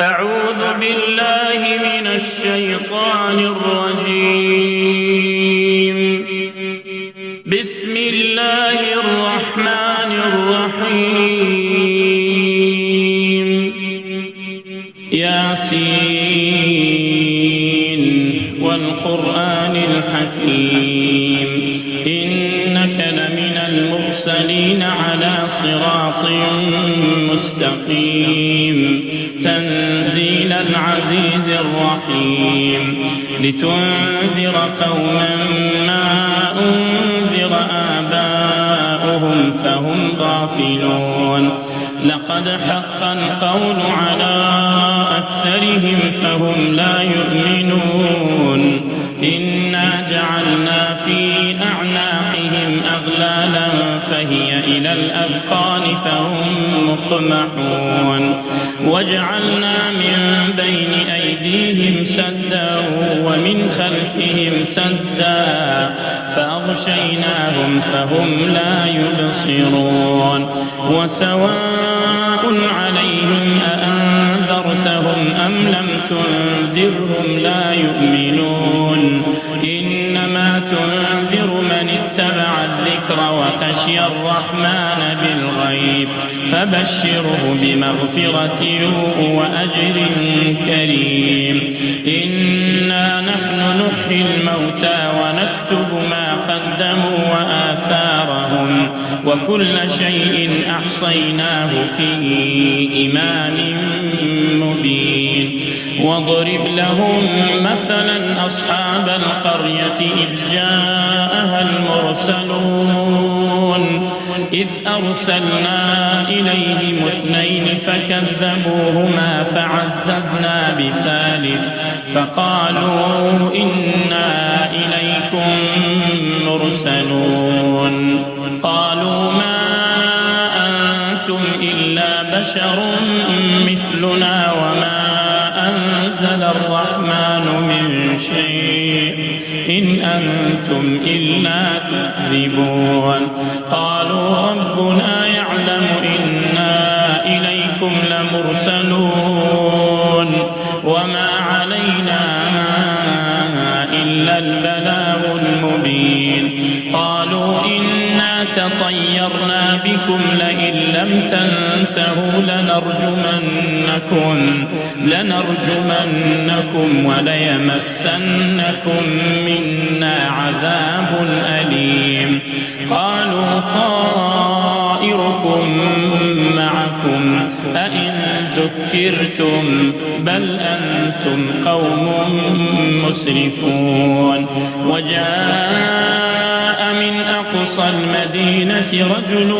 أعوذ بالله من الشيطان الرجيم. بسم الله الرحمن الرحيم. ياسين والقرآن الحكيم إنك لمن المرسلين على صراط مستقيم تنزيل العزيز الرحيم لتنذر قوما ما أنذر آباؤهم فهم غافلون لقد حق القول على أكثرهم فهم لا يؤمنون إنا جعلنا في أعناقهم أغلالا فهي إلى الأذقان فهم مقمحون وجعلنا من بين أيديهم سدا ومن خلفهم سدا فأغشيناهم فهم لا يبصرون وسواء عليهم أأنذرتهم أم لم تنذرهم لا يؤمنون إنما تنذر من اتبع الذكر وخشي الرحمن بالغيب فبشره بمغفرة وأجر كريم إنا نحن نحيي الموتى ونكتب ما قدموا وآثارهم وكل شيء أحصيناه في إمام مبين واضرب لهم مثلا أصحاب القرية إذ جاءها المرسلون إذ أرسلنا إليهم اثنين فكذبوهما فعززنا بثالث فقالوا إنا إليكم مرسلون قالوا ما أنتم إلا بشر مثلنا وما أنزل الرحمن من شيء إن أنتم إلا تكذبون قالوا ربنا يعلم إنا إليكم لمرسلون وما علينا إلا البلاغ المبين قالوا إنا تطيرنا بكم لئن لم تنتهوا لنرجمنكم وليمسنكم منا عذاب أليم قالوا طائركم معكم أئن ذكرتم بل أنتم قوم مسرفون وجاء من أقصى المدينة رجل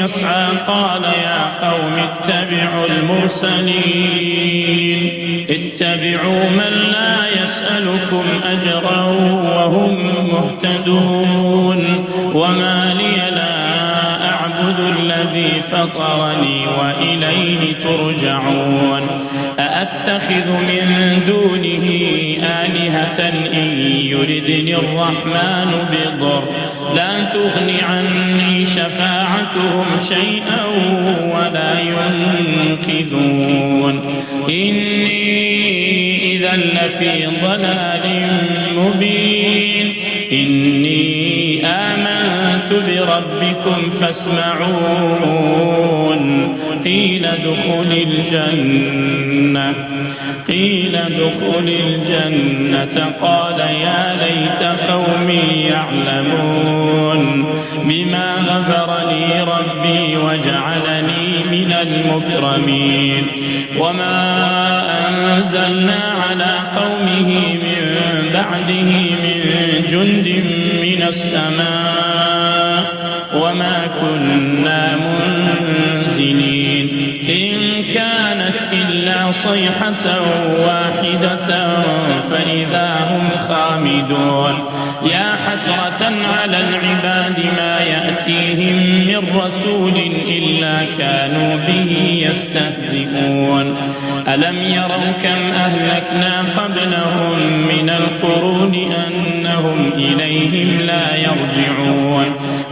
يسعى قال يا قوم اتبعوا المرسلين اتبعوا من لا يسألكم أجرا وهم مهتدون وما لي لا أعبد الذي فطرني وإليه ترجعون أأتخذ من دونه آلهة إن يردني الرحمن بضر لا تغن عني شفاعتهم شيئا ولا ينقذون إني إذا لفي ضلال مبين إني آمنت بربكم فاسمعون قيل ادخل الجنة قال يا ليت قومي يعلمون بما غفر لي ربي وجعلني من المكرمين وما أنزلنا على قومه من بعده من جند من السماء وما كنا منزلين إن كانت إلا صيحة واحدة فإذا هم خامدون يا حسرة على العباد ما يأتيهم من رسول إلا كانوا به يستهزئون ألم يروا كم أهلكنا قبلهم من القرون أنهم إليهم لا يرجعون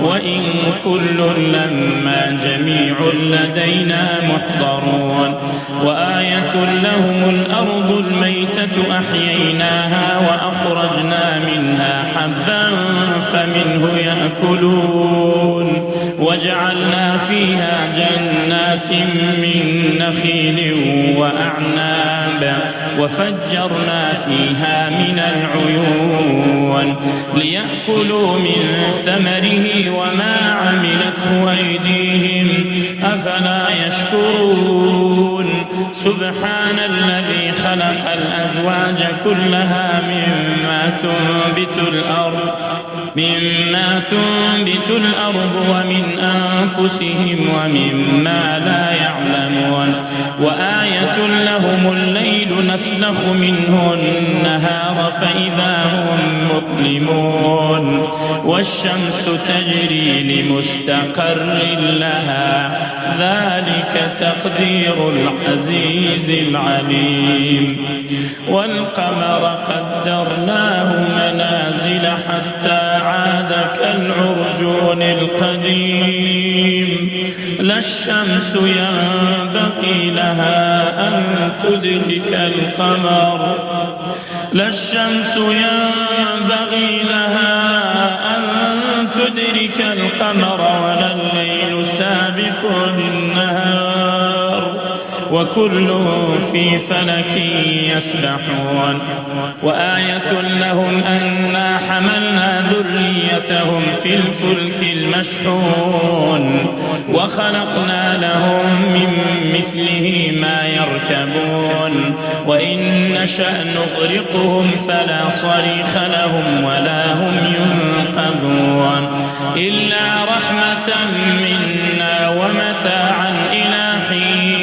وإن كل لما جميع لدينا محضرون وآية لهم الأرض الميتة أحييناها وأخرجنا منها حبا فمنه يأكلون وجعلنا فيها جنات من نخيل وأعناب وفجرنا فيها من العيون ليأكلوا من ثمره وما عملته أيديهم أفلا يشكرون سبحان الذي خلق الأزواج كلها مما تنبت الأرض ومن أنفسهم ومما لا يعلمون وآية لهم الليل نسلخ منه النهار فإذا هم مظلمون والشمس تجري لمستقر لها ذلك تقدير العزيز العليم والقمر قدرناه منازل حتى عاد كالعرجون القديم لا الشمس ينبغي لها أن تدرك القمر ولا الليل سابق النهار وكل في فلك يسبحون وآية لهم أنا حملنا ذريتهم في الفلك المشحون وخلقنا لهم من مثله ما يركبون وإن نشأ نغرقهم فلا صريخ لهم ولا هم ينقذون إلا رحمة منا ومتاعا إلى حين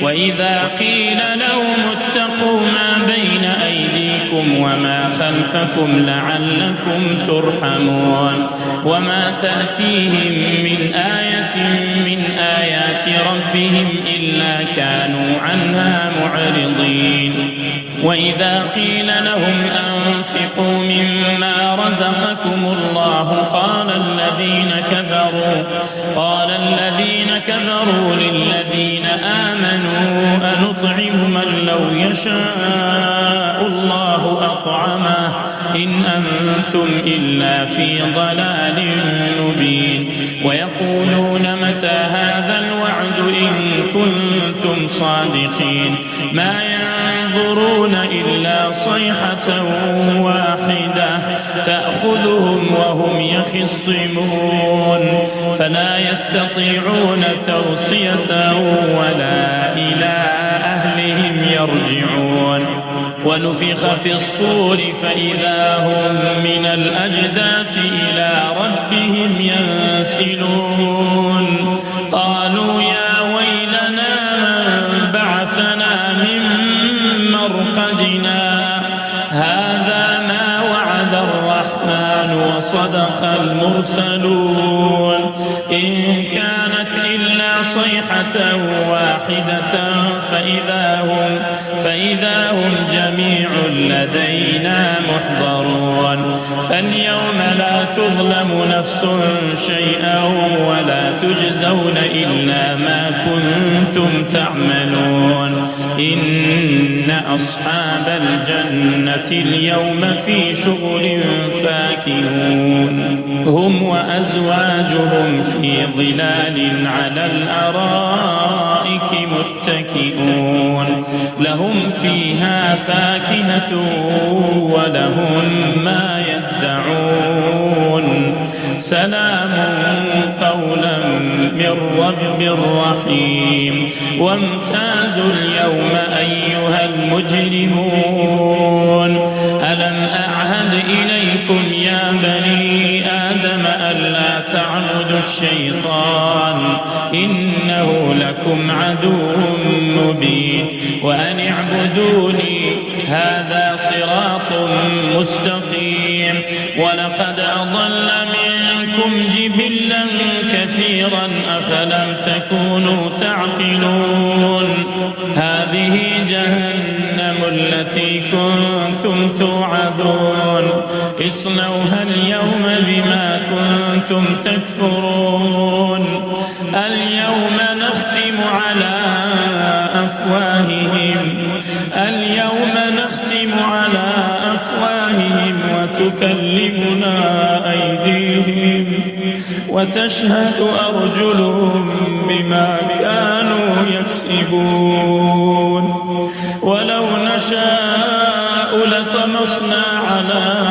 وإذا قيل لهم اتقوا ما بين أيديكم وما خلفكم لعلكم ترحمون وما تأتيهم من آية من آيات ربهم إلا كانوا عنها معرضين وإذا قيل لهم أنفقوا مما رزقكم الله قال الذين كفروا للذين آمنوا أنطعم من لو يشاء الله أطعمه إن أنتم إلا في ضلال مبين ويقولون متى هذا الوعد إن كنتم صادقين ما ينظرون إلا صيحة واحدة تأخذهم وهم يخصمون فلا يستطيعون توصية ولا إلى أهلهم يرجعون ونفخ في الصور فإذا هم من الأجداث إلى ربهم ينسلون قالوا يا ويلنا من بعثنا من مرقدنا هذا ما وعد الرحمن وصدق المرسلون إن كانت إلا صيحة واحدة فإذا هم جميع لدينا محضرون فاليوم لا تظلم نفس شيئا ولا تجزون إلا ما كنتم تعملون إن أصحاب الجنة اليوم في شغل فاكهون هم وأزواجهم في ظلال على الأرائك متكئون لهم فيها فاكهة ولهم ما يدعون سلام قولا من رب رحيم وامتازوا اليوم أيها المجرمون ألم أعهد إليكم يا بني آدم ألا تعبدوا الشيطان إنه لكم عدو مبين وأن اعبدوني هذا صراط مستقيم ولقد أضل منكم جبلا كثيرا أفلم تكونوا تعقلون هذه جهنم التي كنتم توعدون اصلوها اليوم بما كنتم وأنتم تكفرون اليوم نختم على أفواههم وتكلمنا أيديهم وتشهد أرجلهم بما كانوا يكسبون ولو نشاء لطمسنا على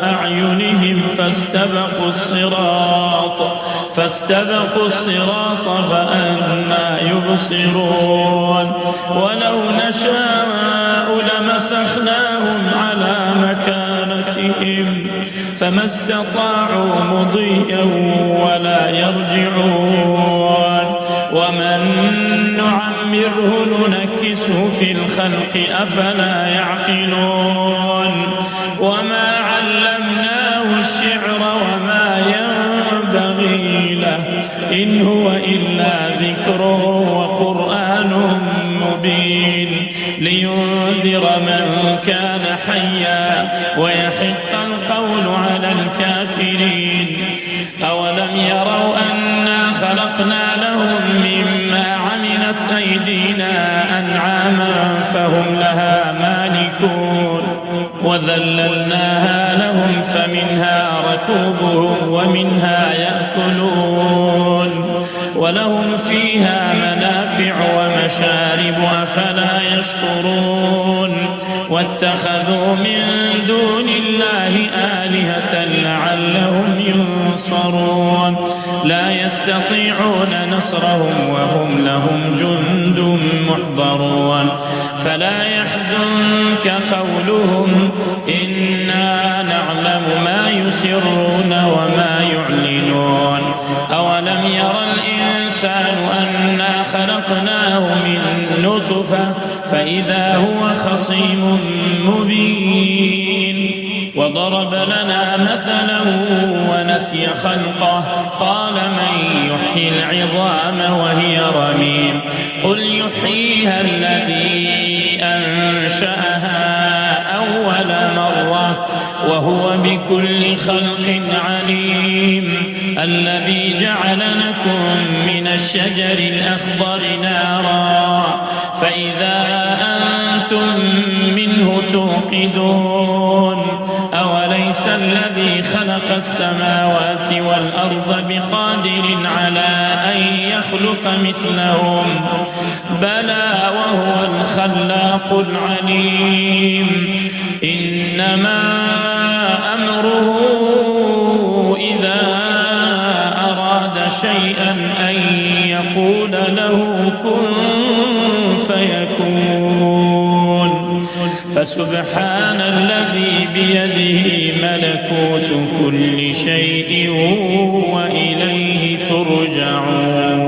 أعينهم فاستبقوا الصراط فأنى يبصرون ولو نشاء لمسخناهم على مكانتهم فما استطاعوا مضيا ولا يرجعون ومن نعمره ننكسه في الخلق أفلا يعقلون وما علمناه الشعر وما ينبغي له إن هو إلا ذكر وقرآن مبين لينذر من كان حيا ويحق القول على الكافرين أولم يروا أنا خلقنا لهم مما عملت أيدينا أنعاما فهم لها مالكون وذللناها لهم فمنها ركوبهم ومنها يأكلون ولهم فيها منافع ومشارب أفلا يشكرون واتخذوا من دون الله آلهة لعلهم ينصرون لا يستطيعون نصرهم وهم لهم جند محضرون فلا يحزنك قولهم إنا نعلم ما يسرون وما يعلنون أولم يرى الإنسان أنا خلقناه من نطفة فإذا هو خصيم مبين وضرب لنا مثلا ونسي خلقه قال من يحيي العظام وهي رميم قل يحييها الذي أنشأها أول مرة وهو بكل خلق عليم الذي جعل لكم من الشجر الأخضر نارا فإذا أنتم منه توقدون أوليس الذي خلق السماوات والأرض بقادر على أن يخلق مثلهم بلى وهو الخلاق العليم إنما أمره إذا أراد شيئا أن يقول له كن فيكون فسبحان الذي بيده ملكوت كل شيء وإليه ترجعون